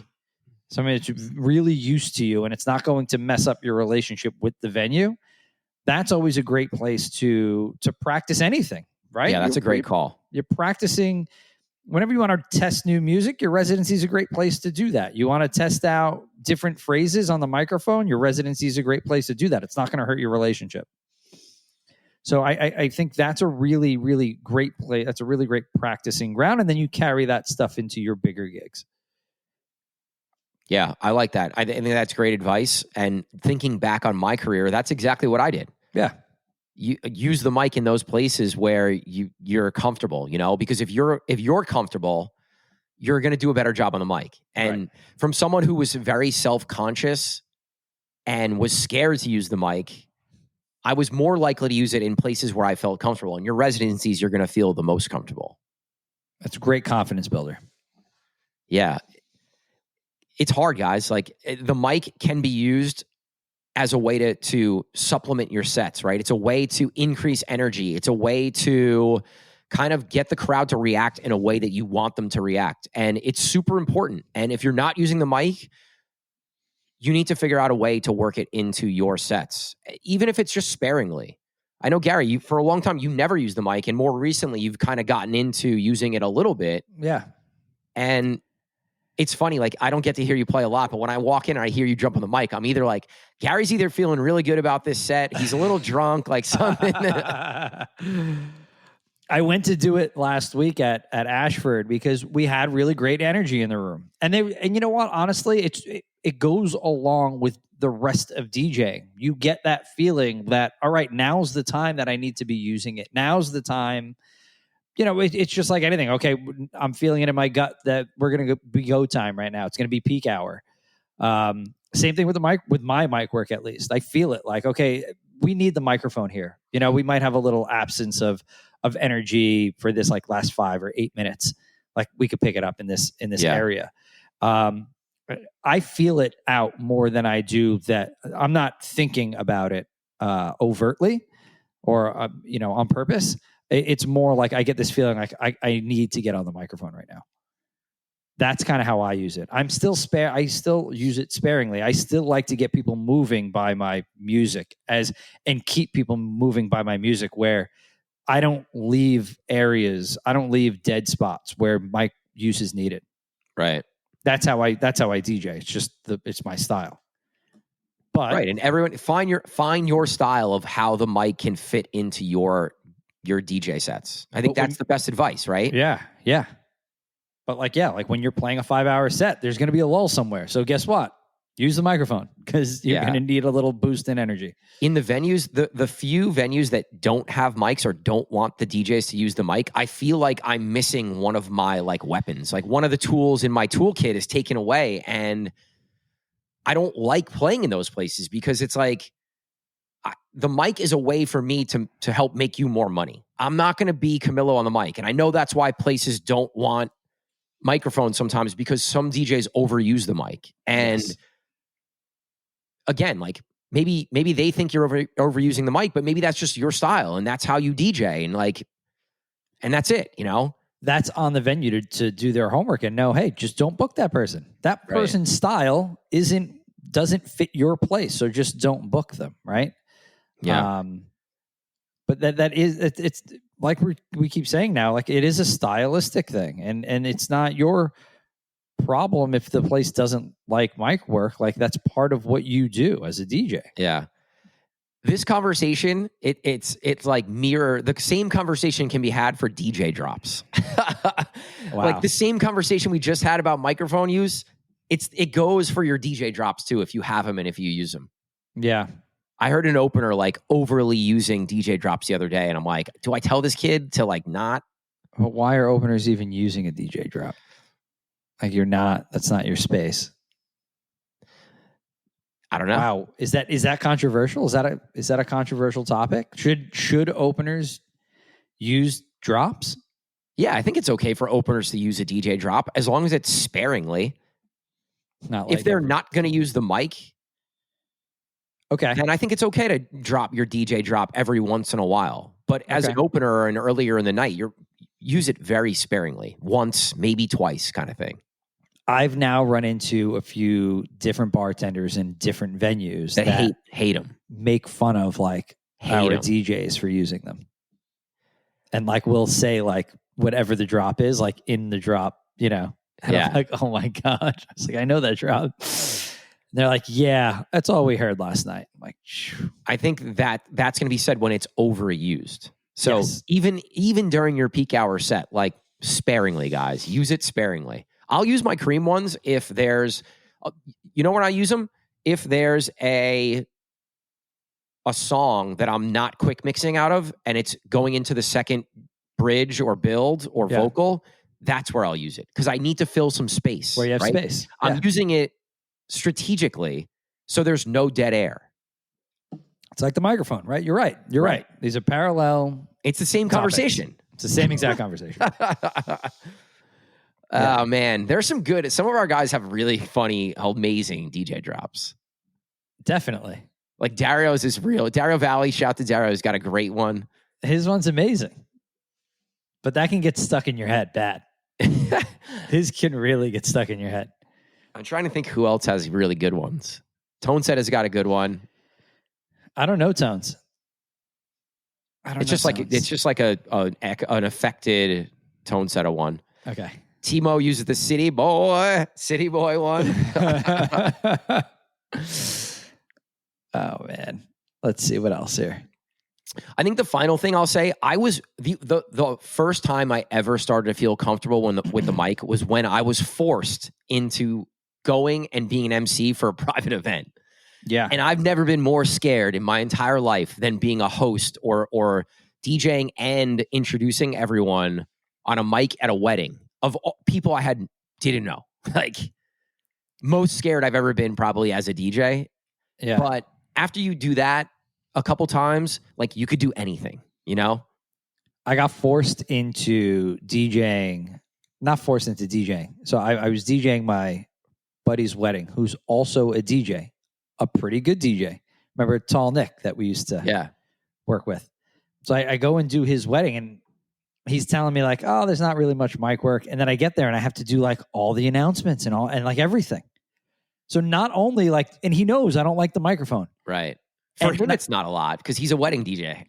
[SPEAKER 2] something that's really used to you, and it's not going to mess up your relationship with the venue. That's always a great place to practice anything, right?
[SPEAKER 1] Yeah, that's a great call.
[SPEAKER 2] You're practicing whenever you want to test new music. Your residency is a great place to do that. You want to test out different phrases on the microphone. Your residency is a great place to do that. It's not going to hurt your relationship. So I think that's a really, really great play. That's a really great practicing ground. And then you carry that stuff into your bigger gigs.
[SPEAKER 1] Yeah, I like that. I think that's great advice. And thinking back on my career, that's exactly what I did.
[SPEAKER 2] Yeah.
[SPEAKER 1] You use the mic in those places where you're comfortable, because if you're comfortable, you're going to do a better job on the mic. And from someone who was very self-conscious and was scared to use the mic, I was more likely to use it in places where I felt comfortable. In your residencies, you're going to feel the most comfortable.
[SPEAKER 2] That's a great confidence builder.
[SPEAKER 1] Yeah. It's hard, guys. Like the mic can be used as a way to supplement your sets, right? It's a way to increase energy. It's a way to kind of get the crowd to react in a way that you want them to react. And it's super important. And if you're not using the mic, you need to figure out a way to work it into your sets, even if it's just sparingly. I know, Gary, for a long time, you never used the mic, and more recently, you've kind of gotten into using it a little bit.
[SPEAKER 2] Yeah.
[SPEAKER 1] And it's funny, like, I don't get to hear you play a lot, but when I walk in and I hear you jump on the mic, I'm either like, Gary's either feeling really good about this set, he's a little drunk, like something.
[SPEAKER 2] I went to do it last week at Ashford because we had really great energy in the room. And you know what? Honestly, it goes along with the rest of DJing. You get that feeling that, all right, now's the time that I need to be using it. Now's the time. It's just like anything. Okay, I'm feeling it in my gut that we're going to be go time right now. It's going to be peak hour. Same thing with the mic, with my mic work, at least. I feel it like, okay, we need the microphone here. We might have a little absence of energy for this like last 5 or 8 minutes. Like we could pick it up in this area. I feel it out more than I do that. I'm not thinking about it overtly or on purpose. It's more like I get this feeling like I need to get on the microphone right now. That's kind of how I use it. I still use it sparingly. I still like to get people moving by my music and keep people moving by my music where I don't leave areas. I don't leave dead spots where mic use is needed.
[SPEAKER 1] Right.
[SPEAKER 2] That's how I DJ. It's just it's my style. But
[SPEAKER 1] right, and everyone find your style of how the mic can fit into your DJ sets. I think that's the best advice, right?
[SPEAKER 2] Yeah. But like when you're playing a 5-hour set, there's going to be a lull somewhere. So guess what? use the microphone because you're going to need a little boost in energy.
[SPEAKER 1] In the venues, the few venues that don't have mics or don't want the DJs to use the mic, I feel like I'm missing one of my like weapons. Like one of the tools in my toolkit is taken away, and I don't like playing in those places because it's like the mic is a way for me to help make you more money. I'm not going to be Camilo on the mic, and I know that's why places don't want microphones sometimes because some DJs overuse the mic. And again, like maybe they think you're overusing the mic, but maybe that's just your style and that's how you DJ, and that's it, you know?
[SPEAKER 2] That's on the venue to do their homework and know, hey, just don't book that person. That person's style doesn't fit your place, so just don't book them, right?
[SPEAKER 1] Yeah.
[SPEAKER 2] But that is it's like we keep saying now, like it is a stylistic thing, and it's not your problem if the place doesn't like mic work. Like that's part of what you do as a DJ.
[SPEAKER 1] Yeah. This conversation, it's like the same conversation can be had for DJ drops.
[SPEAKER 2] Wow.
[SPEAKER 1] Like the same conversation we just had about microphone use, it goes for your DJ drops too if you have them and if you use them.
[SPEAKER 2] Yeah.
[SPEAKER 1] I heard an opener like overly using DJ drops the other day, and I'm like, do I tell this kid to like not?
[SPEAKER 2] But why are openers even using a DJ drop? Like that's not your space.
[SPEAKER 1] I don't know.
[SPEAKER 2] Wow. Is that controversial? Is that a controversial topic? Should openers use drops?
[SPEAKER 1] Yeah, I think it's okay for openers to use a DJ drop as long as it's sparingly.
[SPEAKER 2] Not like
[SPEAKER 1] if they're not going to use the mic,
[SPEAKER 2] okay,
[SPEAKER 1] then I think it's okay to drop your DJ drop every once in a while. But as an opener or an earlier in the night, use it very sparingly, once, maybe twice, kind of thing.
[SPEAKER 2] I've now run into a few different bartenders in different venues
[SPEAKER 1] that hate them,
[SPEAKER 2] make fun of like our DJs for using them, and like we'll say like whatever the drop is, like in the drop, you know. And I'm like, oh my gosh, I was like, I know that drop. And they're like, yeah, that's all we heard last night. I'm like, phew.
[SPEAKER 1] I think that's going to be said when it's overused. So even during your peak hour set, like sparingly, guys, use it sparingly. I'll use my cream ones if there's, you know, when I use them, if there's a song that I'm not quick mixing out of and it's going into the second bridge or build or vocal, that's where I'll use it because I need to fill some space.
[SPEAKER 2] Where you have space.
[SPEAKER 1] I'm using it strategically so there's no dead air.
[SPEAKER 2] It's like the microphone, right? You're right. You're right. These are parallel.
[SPEAKER 1] It's the same conversation.
[SPEAKER 2] It's the same exact conversation.
[SPEAKER 1] Oh, man. There's some of our guys have really funny, amazing DJ drops.
[SPEAKER 2] Definitely.
[SPEAKER 1] Like Dario's is real. Dario Valley, shout to Dario. He's got a great one.
[SPEAKER 2] His one's amazing. But that can get stuck in your head bad. His can really get stuck in your head.
[SPEAKER 1] I'm trying to think who else has really good ones. Tone Set has got a good one.
[SPEAKER 2] I don't know Tones.
[SPEAKER 1] It's just like an affected Tone Set one.
[SPEAKER 2] Okay.
[SPEAKER 1] Timo uses the City Boy one.
[SPEAKER 2] Oh man. Let's see what else here.
[SPEAKER 1] I think the final thing I'll say, I was the first time I ever started to feel comfortable with the mic was when I was forced into going and being an MC for a private event.
[SPEAKER 2] Yeah.
[SPEAKER 1] And I've never been more scared in my entire life than being a host or DJing and introducing everyone on a mic at a wedding of people I didn't know. Like most scared I've ever been probably as a DJ.
[SPEAKER 2] Yeah.
[SPEAKER 1] But after you do that a couple times, like you could do anything, you know?
[SPEAKER 2] I got forced into DJing, not forced into DJing. So I was DJing my buddy's wedding, who's also a DJ, a pretty good DJ. Remember Tall Nick that we used to work with? So I go and do his wedding and he's telling me like, oh, there's not really much mic work. And then I get there and I have to do like all the announcements and like everything. So not only like, and he knows I don't like the microphone.
[SPEAKER 1] Right. For him, it's not a lot because he's a wedding DJ.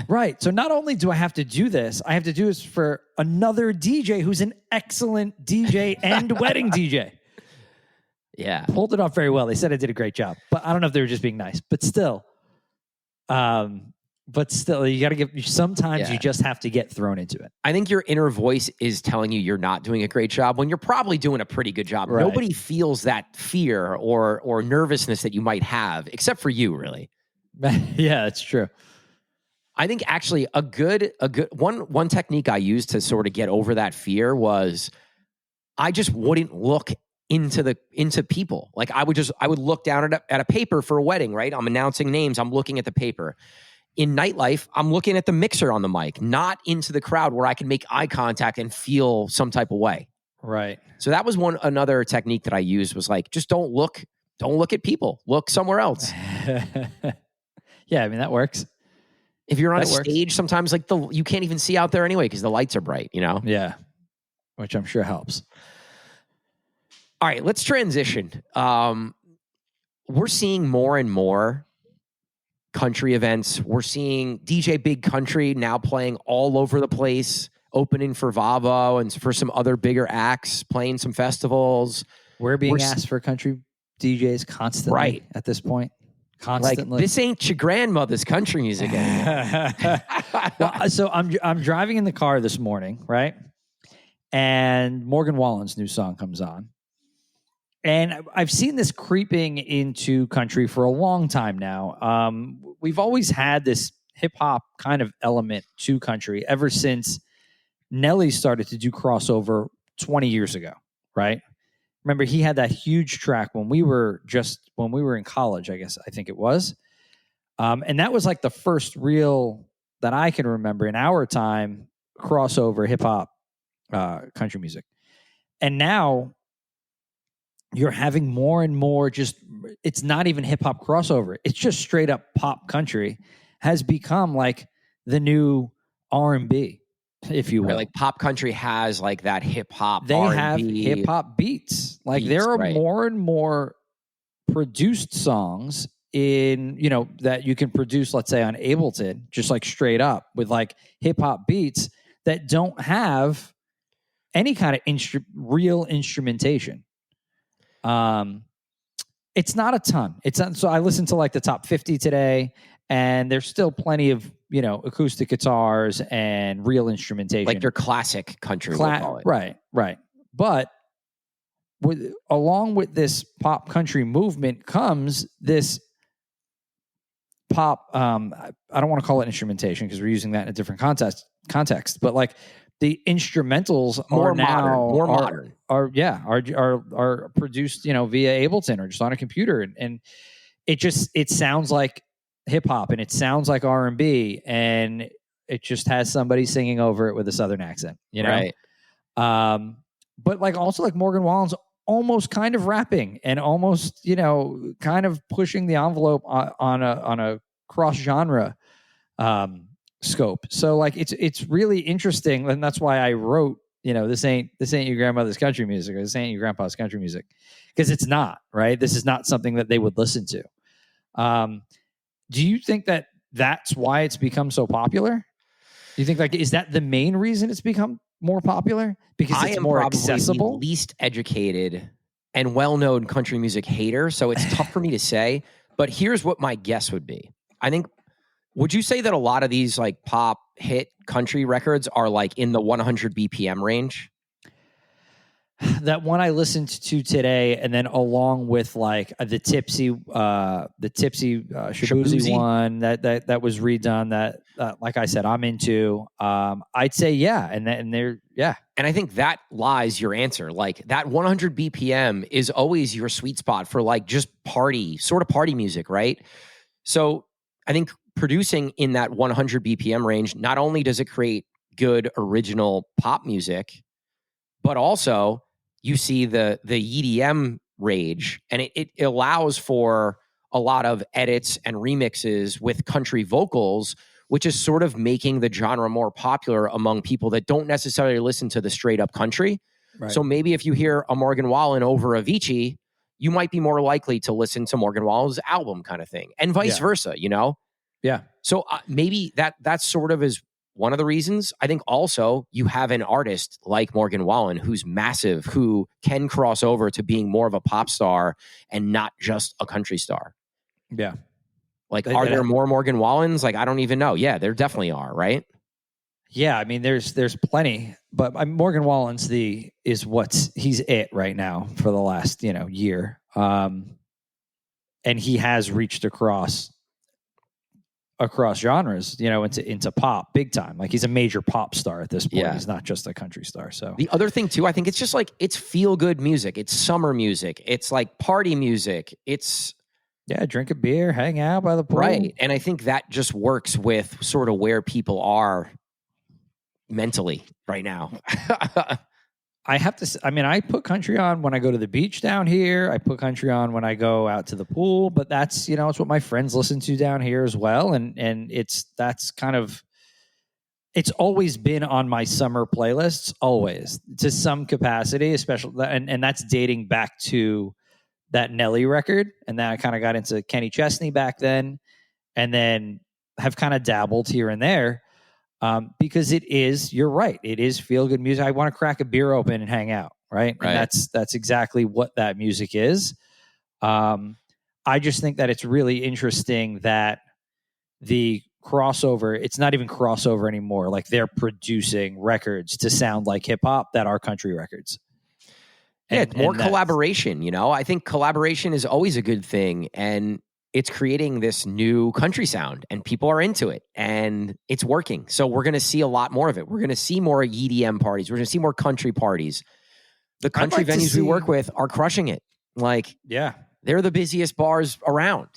[SPEAKER 2] Right. So not only do I have to do this, I have to do this for another DJ who's an excellent DJ and wedding DJ.
[SPEAKER 1] Yeah.
[SPEAKER 2] Pulled it off very well. They said I did a great job, but I don't know if they were just being nice, but still, but still, you got to give. Sometimes
[SPEAKER 1] Yeah.
[SPEAKER 2] you just have to get thrown into it.
[SPEAKER 1] I think your inner voice is telling you you're not doing a great job when you're probably doing a pretty good job.
[SPEAKER 2] Right.
[SPEAKER 1] Nobody feels that fear or nervousness that you might have, except for you, really.
[SPEAKER 2] Yeah, that's true.
[SPEAKER 1] I think actually a good one technique I used to sort of get over that fear was I just wouldn't look into people. Like I would look down at a paper for a wedding, right? I'm announcing names. I'm looking at the paper. In nightlife, I'm looking at the mixer on the mic, not into the crowd where I can make eye contact and feel some type of way.
[SPEAKER 2] Right.
[SPEAKER 1] So that was another technique that I used was like, just don't look at people. Look somewhere else.
[SPEAKER 2] Yeah, I mean, that works.
[SPEAKER 1] If you're on a stage, sometimes like you can't even see out there anyway because the lights are bright, you know?
[SPEAKER 2] Yeah, which I'm sure helps.
[SPEAKER 1] All right, let's transition. We're seeing more and more country events. We're seeing DJ Big Country now playing all over the place, opening for Vavo and for some other bigger acts, playing some festivals.
[SPEAKER 2] We're being asked for country DJs constantly at this point. Constantly.
[SPEAKER 1] Like, this ain't your grandmother's country music anymore.
[SPEAKER 2] Well, so I'm driving in the car this morning, right? And Morgan Wallen's new song comes on. And I've seen this creeping into country for a long time now. We've always had this hip hop kind of element to country ever since Nelly started to do crossover 20 years ago, right? Remember, he had that huge track when we were in college, I think it was. And that was like the first real that I can remember in our time crossover hip hop country music. And now you're having more and more it's not even hip hop crossover. It's just straight up pop country has become like the new R&B, if you will.
[SPEAKER 1] Right, like pop country has like that hip hop.
[SPEAKER 2] They
[SPEAKER 1] R&B
[SPEAKER 2] have hip hop beats. Like there are more and more produced songs that you can produce, let's say on Ableton, just like straight up with like hip hop beats that don't have any kind of real instrumentation. It's not a ton. So I listened to like the top 50 today, and there's still plenty of acoustic guitars and real instrumentation,
[SPEAKER 1] like your classic country. We'll call it.
[SPEAKER 2] Right. But along with this pop country movement comes this pop. I don't want to call it instrumentation because we're using that in a different context. But like the instrumentals
[SPEAKER 1] more
[SPEAKER 2] modern. Are produced via Ableton or just on a computer, and it sounds like hip hop and it sounds like R&B, and it just has somebody singing over it with a Southern accent,
[SPEAKER 1] Right.
[SPEAKER 2] But like also like Morgan Wallen's almost kind of rapping and almost kind of pushing the envelope on a cross genre scope. So like it's really interesting, and that's why I wrote this ain't your grandmother's country music, or this ain't your grandpa's country music, because it's not, right? This is not something that they would listen to. Do you think that that's why it's become so popular? Do you think is that the main reason it's become more popular, because it's more accessible?
[SPEAKER 1] The least educated and well-known country music hater, so it's tough for me to say. But here's what my guess would be. I think, would you say that a lot of these like pop hit country records are like in the 100 BPM range?
[SPEAKER 2] That one I listened to today, and then along with like the tipsy Shabuzi one that was redone, that like I said, I'm into. I'd say and they're.
[SPEAKER 1] And I think that lies your answer. Like that 100 BPM is always your sweet spot for like just party music, right? So I think producing in that 100 BPM range, not only does it create good original pop music, but also you see the EDM rage, and it allows for a lot of edits and remixes with country vocals, which is sort of making the genre more popular among people that don't necessarily listen to the straight up country. Right. So maybe if you hear a Morgan Wallen over Avicii, you might be more likely to listen to Morgan Wallen's album, kind of thing, and vice versa,
[SPEAKER 2] Yeah.
[SPEAKER 1] So maybe that sort of is one of the reasons. I think also you have an artist like Morgan Wallen who's massive, who can cross over to being more of a pop star and not just a country star.
[SPEAKER 2] Yeah.
[SPEAKER 1] Like, are there more Morgan Wallens? Like, I don't even know. Yeah, there definitely are, right?
[SPEAKER 2] Yeah, I mean, there's plenty, but Morgan Wallen's he's it right now for the last year, and he has reached across genres, into pop big time. Like, he's a major pop star at this point.
[SPEAKER 1] Yeah.
[SPEAKER 2] He's not just a country star. So
[SPEAKER 1] the other thing too, I think it's just like it's feel good music. It's summer music. It's like party music. It's
[SPEAKER 2] drink a beer, hang out by the pool,
[SPEAKER 1] right. And I think that just works with sort of where people are mentally right now.
[SPEAKER 2] I have to. I mean, I put country on when I go to the beach down here. I put country on when I go out to the pool. But that's it's what my friends listen to down here as well, and that's kind of. It's always been on my summer playlists, always to some capacity, especially, and that's dating back to that Nelly record, and then I kind of got into Kenny Chesney back then, and then have kind of dabbled here and there. Because you're right. It is feel good music. I want to crack a beer open and hang out. Right. And that's exactly what that music is. I just think that it's really interesting that the crossover, it's not even crossover anymore. Like, they're producing records to sound like hip hop that are country records.
[SPEAKER 1] And more collaboration, I think collaboration is always a good thing. And it's creating this new country sound, and people are into it, and it's working. So we're going to see a lot more of it. We're going to see more EDM parties. We're going to see more country parties. The country venues we work with are crushing it. Like, they're the busiest bars around.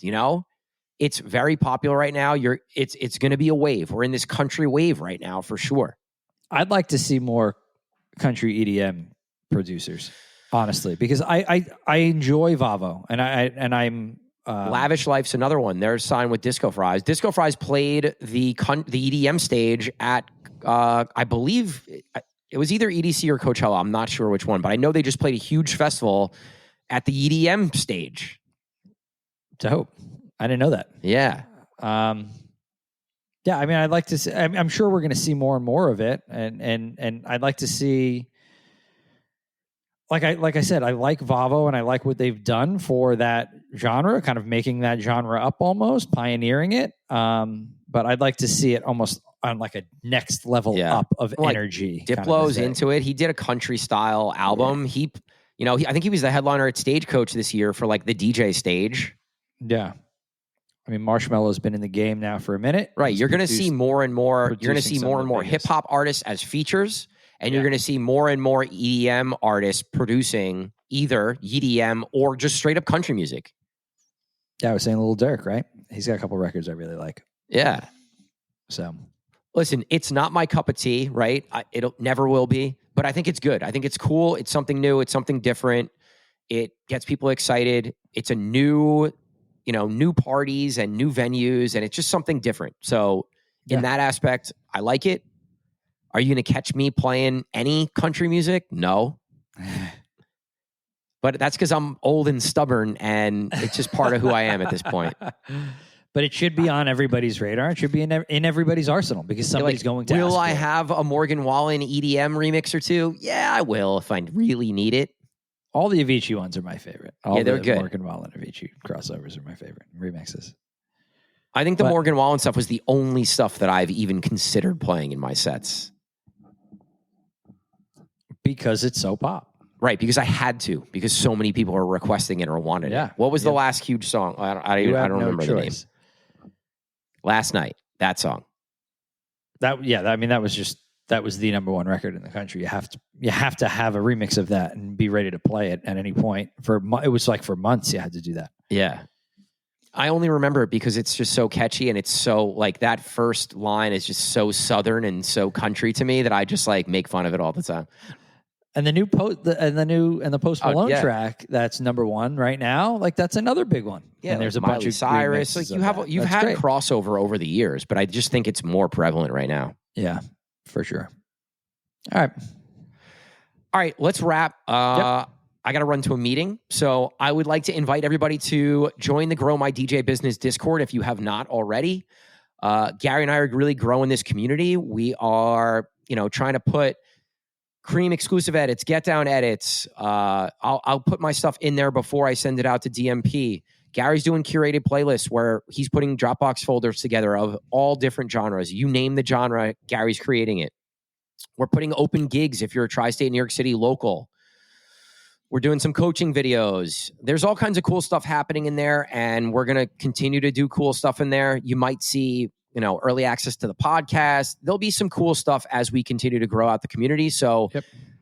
[SPEAKER 1] It's very popular right now. It's going to be a wave. We're in this country wave right now for sure.
[SPEAKER 2] I'd like to see more country EDM producers, honestly, because I enjoy Vavo, and I'm.
[SPEAKER 1] Lavish Life's another one. They're signed with Disco Fries. Disco Fries played the EDM stage at, I believe it was either EDC or Coachella. I'm not sure which one, but I know they just played a huge festival at the EDM stage.
[SPEAKER 2] Dope. I didn't know that.
[SPEAKER 1] Yeah.
[SPEAKER 2] I mean, I'd like to see, I'm sure we're going to see more and more of it. And I'd like to see, like I said, I like Vavo, and I like what they've done for that genre, kind of making that genre up almost, pioneering it. But I'd like to see it almost on like a next level up of energy.
[SPEAKER 1] Diplo's into it. He did a country style album. Yeah. I think he was the headliner at Stagecoach this year for like the DJ stage.
[SPEAKER 2] Yeah. I mean, Marshmello's been in the game now for a minute.
[SPEAKER 1] Right. You're going to see more and more. You're going to see more and more hip hop artists as features. And you're going to see more and more EDM artists producing either EDM or just straight up country music.
[SPEAKER 2] Yeah, I was saying Lil Durk, right? He's got a couple records I really like.
[SPEAKER 1] Yeah.
[SPEAKER 2] So,
[SPEAKER 1] listen, it's not my cup of tea, right? It never will be, but I think it's good. I think it's cool. It's something new. It's something different. It gets people excited. It's a new parties and new venues, and it's just something different. So in that aspect, I like it. Are you going to catch me playing any country music? No. But that's because I'm old and stubborn, and it's just part of who I am at this point.
[SPEAKER 2] But it should be on everybody's radar. It should be in everybody's arsenal, because somebody's going to
[SPEAKER 1] Will I have a Morgan Wallen EDM remix or two? Yeah, I will if I really need it.
[SPEAKER 2] All the Avicii ones are my favorite.
[SPEAKER 1] They're good.
[SPEAKER 2] Morgan Wallen Avicii crossovers are my favorite remixes.
[SPEAKER 1] I think the Morgan Wallen stuff was the only stuff that I've even considered playing in my sets.
[SPEAKER 2] Because it's so pop.
[SPEAKER 1] Right, because I had to, because so many people are requesting it or wanted it. What was the last huge song? I don't remember the name. Last Night, that song.
[SPEAKER 2] That was the number one record in the country. You have to have a remix of that and be ready to play it at any point. It was like for months you had to do that.
[SPEAKER 1] Yeah. I only remember it because it's just so catchy, and it's so like that first line is just so Southern and so country to me that I just like make fun of it all the time.
[SPEAKER 2] And the Post Malone track that's number one right now, like that's another big one.
[SPEAKER 1] Yeah,
[SPEAKER 2] and there's a
[SPEAKER 1] Miley
[SPEAKER 2] bunch of
[SPEAKER 1] Cyrus. Like you've had great crossover over the years, but I just think it's more prevalent right now.
[SPEAKER 2] Yeah, for sure. All
[SPEAKER 1] right, let's wrap. I got to run to a meeting, so I would like to invite everybody to join the Grow My DJ Business Discord if you have not already. Gary and I are really growing this community. We are, trying to put Cream exclusive edits, get down edits. I'll put my stuff in there before I send it out to DMP. Gary's doing curated playlists where he's putting Dropbox folders together of all different genres. You name the genre, Gary's creating it. We're putting open gigs if you're a tri-state New York City local. We're doing some coaching videos. There's all kinds of cool stuff happening in there, and we're going to continue to do cool stuff in there. You might see, early access to the podcast. There'll be some cool stuff as we continue to grow out the community. So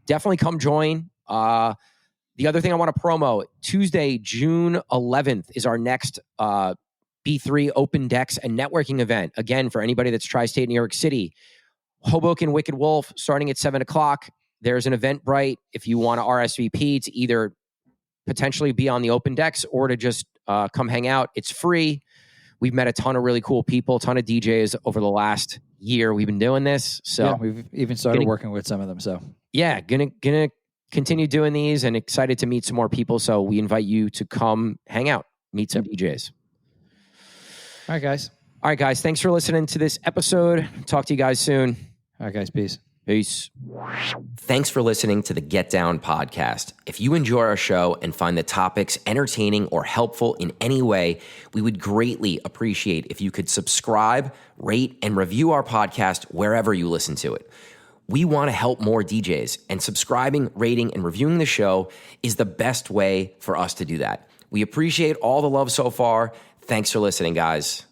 [SPEAKER 1] definitely come join. The other thing I want to promo, Tuesday, June 11th is our next B3 Open Decks and Networking event. Again, for anybody that's tri-state New York City. Hoboken Wicked Wolf starting at 7 o'clock. There's an Eventbrite if you want to RSVP to either potentially be on the open decks or to just come hang out. It's free. We've met a ton of really cool people, a ton of DJs over the last year. We've been doing this. So
[SPEAKER 2] we've even started working with some of them. So
[SPEAKER 1] gonna continue doing these and excited to meet some more people. So we invite you to come hang out, meet some DJs.
[SPEAKER 2] All right, guys. Thanks for listening to this episode. Talk to you guys soon.
[SPEAKER 3] All right, guys. Peace.
[SPEAKER 1] Peace.
[SPEAKER 2] Thanks for listening to the Get Down podcast. If you enjoy our show and find the topics entertaining or helpful in any way, we would greatly appreciate if you could subscribe, rate, and review our podcast wherever you listen to it. We want to help more DJs, and subscribing, rating, and reviewing the show is the best way for us to do that. We appreciate all the love so far. Thanks for listening, guys.